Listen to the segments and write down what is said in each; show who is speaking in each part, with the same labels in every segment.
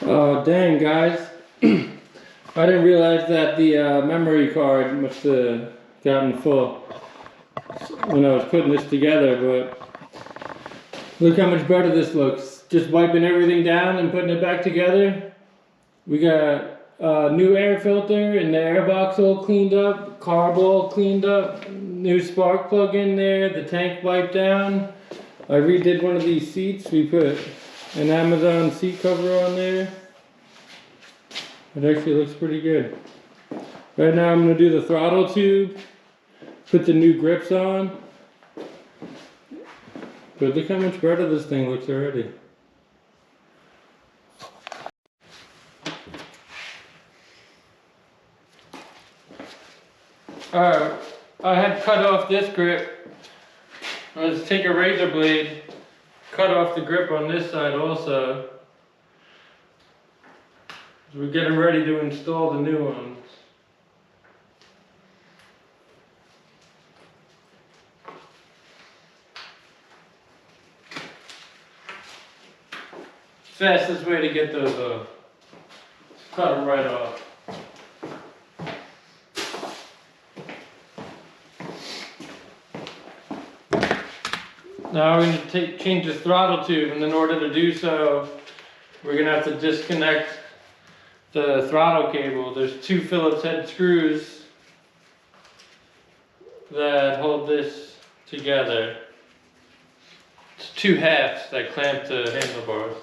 Speaker 1: Oh, dang, guys. I didn't realize that the memory card must have gotten full when I was putting this together, but look how much better this looks. Just wiping everything down and putting it back together. We got a new air filter and the air box all cleaned up, carb all cleaned up, new spark plug in there, the tank wiped down. I redid one of these seats. We put an Amazon seat cover on there. It actually looks pretty good. Right now I'm going to do the throttle tube, put the new grips on. But look how much better this thing looks already. Alright, I had cut off this grip. Let's take a razor blade, cut off the grip on this side also. We're getting ready to install the new ones. Fastest way to get those off. Cut them right off. Now we're going to change the throttle tube, and in order to do so, we're going to have to disconnect the throttle cable. There's two Phillips head screws that hold this together. It's two halves that clamp the handlebars.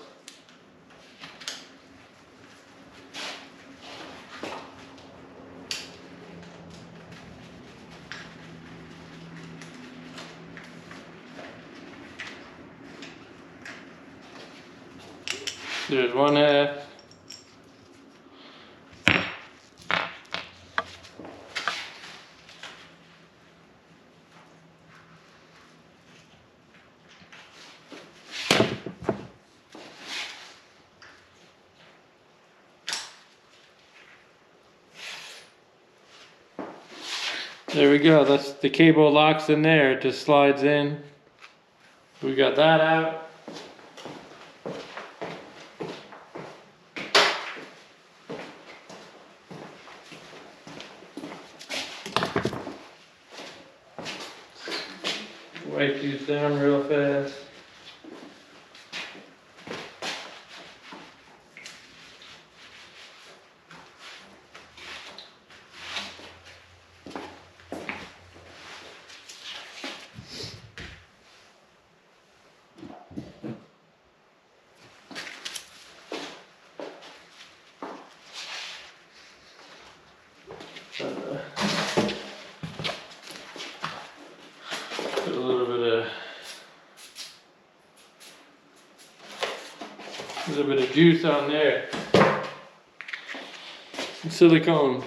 Speaker 1: There's one half. There we go, that's the cable locks in there, it just slides in. We got that out. Wipe these down real fast. Put a little bit of juice on there. Some silicone.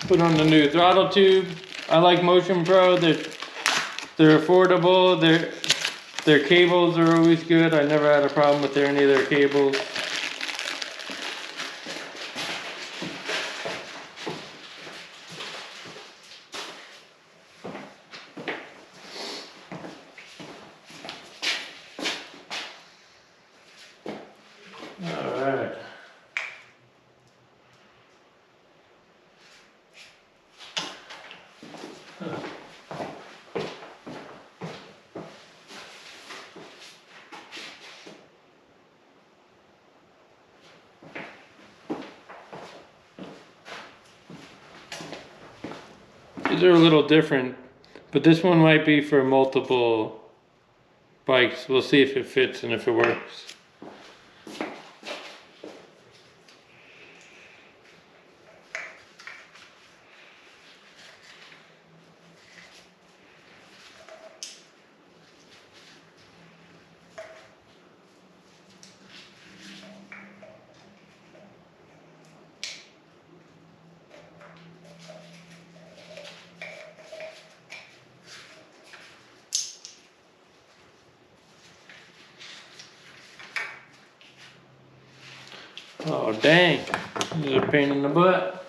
Speaker 1: Put on the new throttle tube. I like Motion Pro. They're affordable. Their cables are always good. I never had a problem with any of their cables. Alright. These are a little different, but this one might be for multiple bikes. We'll see if it fits and if it works. Oh dang, this is a pain in the butt.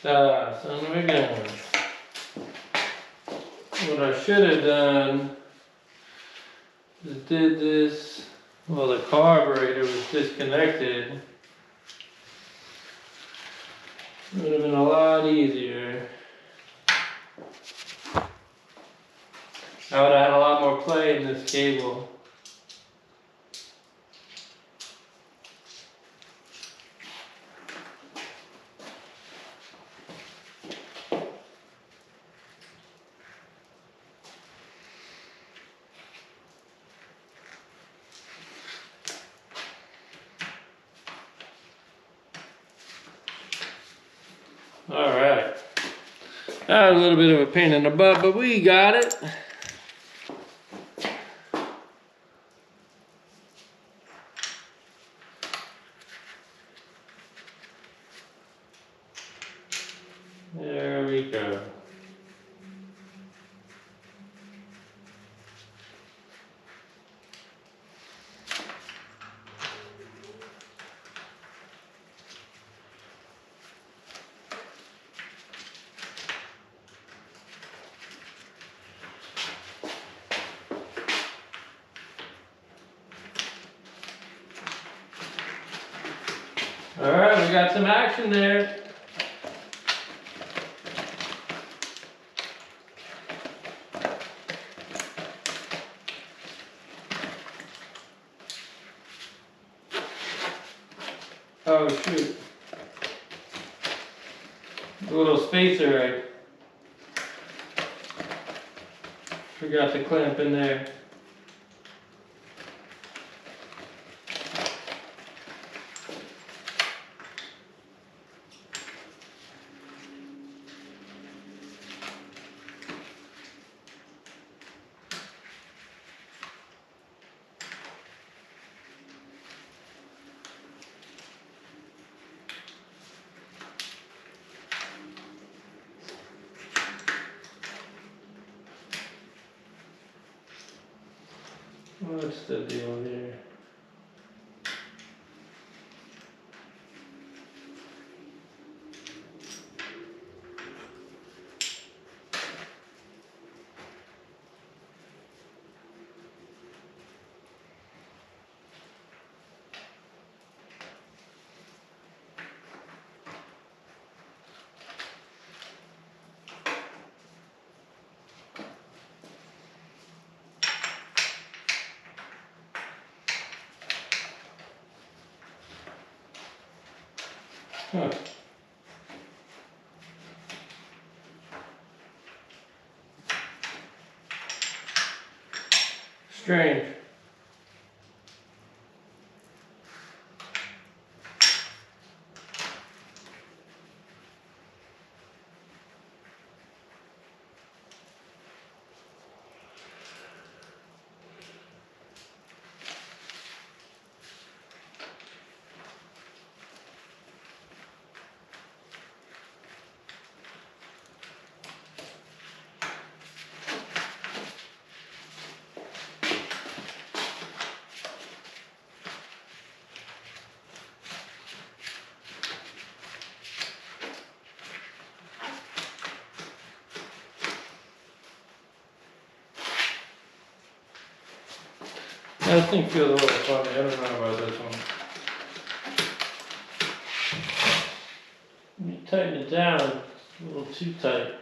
Speaker 1: Ah, son of a gun. What I should have done is did this, well, the carburetor was disconnected. It would have been a lot easier. I would have had a lot more play in this cable. Alright. That was a little bit of a pain in the butt, but we got it. There we go. Alright, we got some action there. Oh shoot. The little spacer I forgot to clamp in there. What's the deal here? Huh. Strange. That thing feels a little funny. I don't know about this one. Let me tighten it down. It's a little too tight.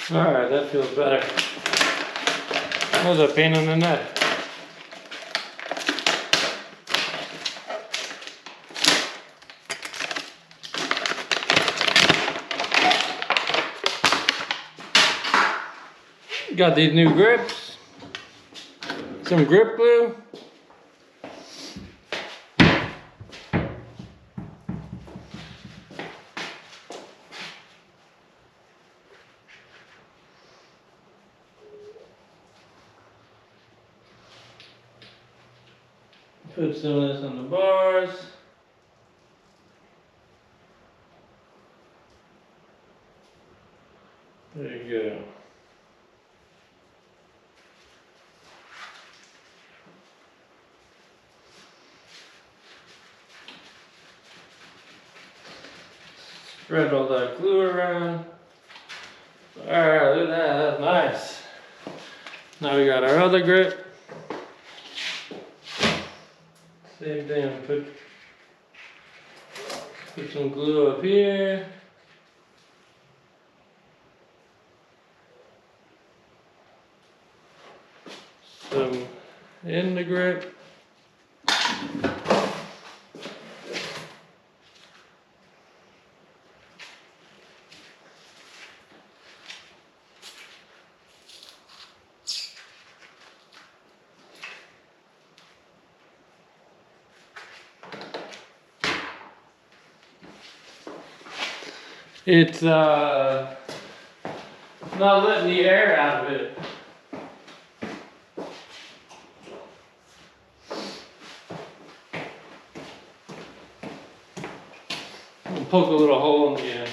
Speaker 1: Alright, that feels better. That was a pain in the neck. Got these new grips, some grip glue. Put some of this on the bars. There you go. Spread all that glue around. Alright, look at that, that's nice. Now we got our other grip. Same thing, put some glue up here. Some in the grip. It's not letting the air out of it. I'll poke a little hole in the end.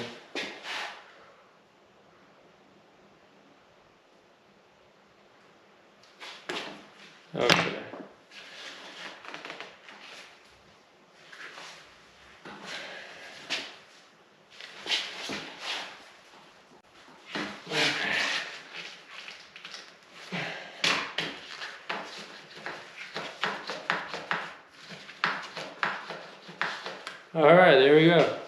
Speaker 1: Okay. All right, there we go.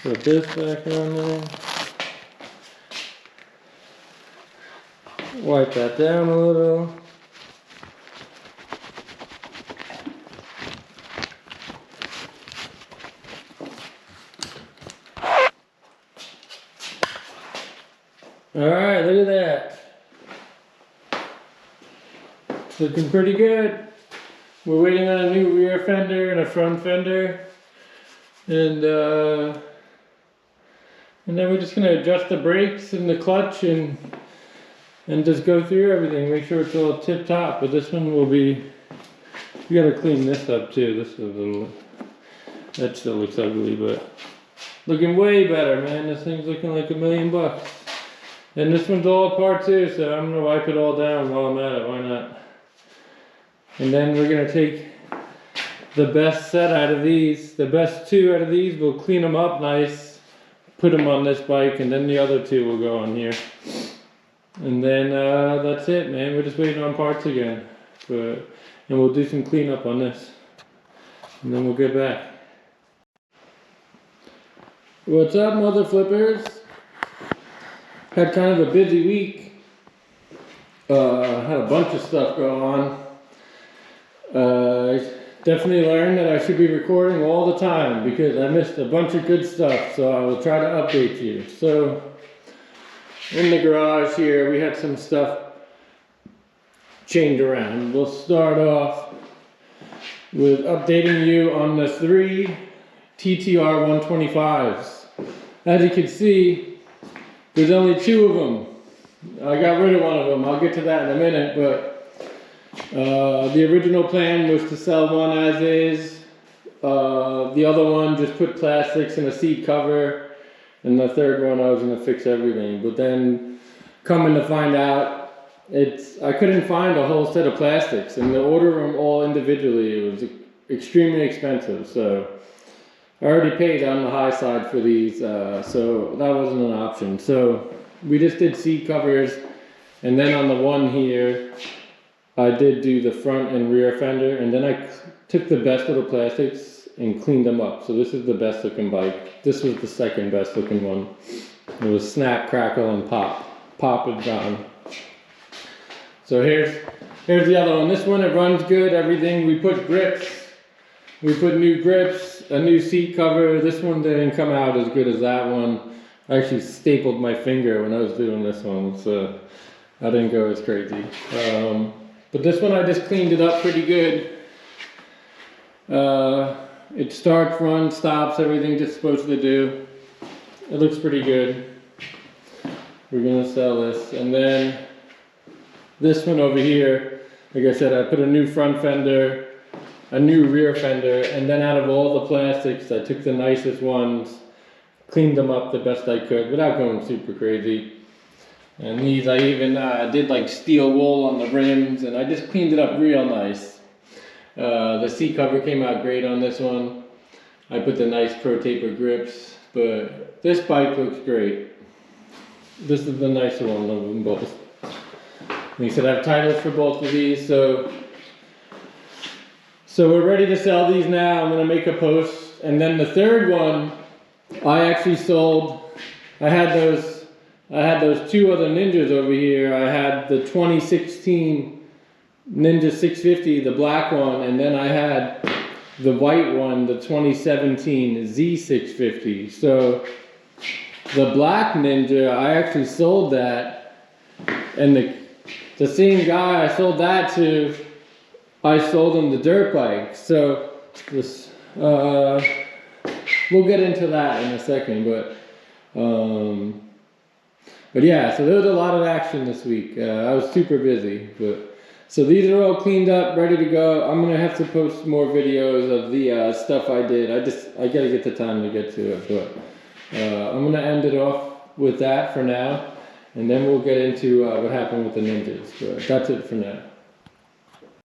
Speaker 1: Put this back on there. Wipe that down a little. Alright, look at that. It's looking pretty good. We're waiting on a new rear fender and a front fender. And then we're just gonna adjust the brakes and the clutch and just go through everything, make sure it's all tip top. But this one will be, we gotta clean this up too. This is a little, that still looks ugly, but looking way better, man. This thing's looking like $1,000,000. And this one's all apart too, so I'm gonna wipe it all down while I'm at it, why not? And then we're gonna take the best set out of these, the best two out of these, we'll clean them up nice, put them on this bike, and then the other two will go on here. And then that's it, man. We're just waiting on parts again. And we'll do some cleanup on this. And then we'll get back. What's up, mother flippers? Had kind of a busy week. Had a bunch of stuff go on. I definitely learned that I should be recording all the time because I missed a bunch of good stuff, so I will try to update you. So, in the garage here, we had some stuff chained around. We'll start off with updating you on the 3 TTR125s. As you can see, there's only 2 of them. I got rid of one of them. I'll get to that in a minute, but the original plan was to sell one as is. The other one just put plastics and a seat cover, and the third one I was gonna fix everything. But then, coming to find out, I couldn't find a whole set of plastics, and to order them all individually, it was extremely expensive. So I already paid on the high side for these, so that wasn't an option. So we just did seat covers, and then on the one here, I did do the front and rear fender, and then I took the best of the plastics and cleaned them up. So this is the best looking bike. This was the second best looking one. It was snap, crackle, and pop. pop is gone. So here's the other one. This one, it runs good, everything. We put grips. We put new grips, a new seat cover. This one didn't come out as good as that one. I actually stapled my finger when I was doing this one, so I didn't go as crazy. But this one I just cleaned it up pretty good. It starts, runs, stops, everything it's supposed to do. It looks pretty good. We're gonna sell this. And then this one over here, like I said, I put a new front fender, a new rear fender, and then out of all the plastics, I took the nicest ones, cleaned them up the best I could without going super crazy. And these, I even did like steel wool on the rims, and I just cleaned it up real nice. The seat cover came out great on this one. I put the nice Pro Taper grips, but this bike looks great. This is the nicer one of them both. Like I said, I have titles for both of these, so we're ready to sell these now. I'm gonna make a post, and then the third one, I actually sold. I had those two other Ninjas over here. I had the 2016 Ninja 650, the black one, and then I had the white one, the 2017 Z650. So the black Ninja, I actually sold that, and the same guy I sold that to, I sold him the dirt bike. So this, we'll get into that in a second, but yeah, so there was a lot of action this week. I was super busy, so these are all cleaned up, ready to go. I'm gonna have to post more videos of the stuff I did. I gotta get the time to get to it, but I'm gonna end it off with that for now, and then we'll get into what happened with the Ninjas. But that's it for now.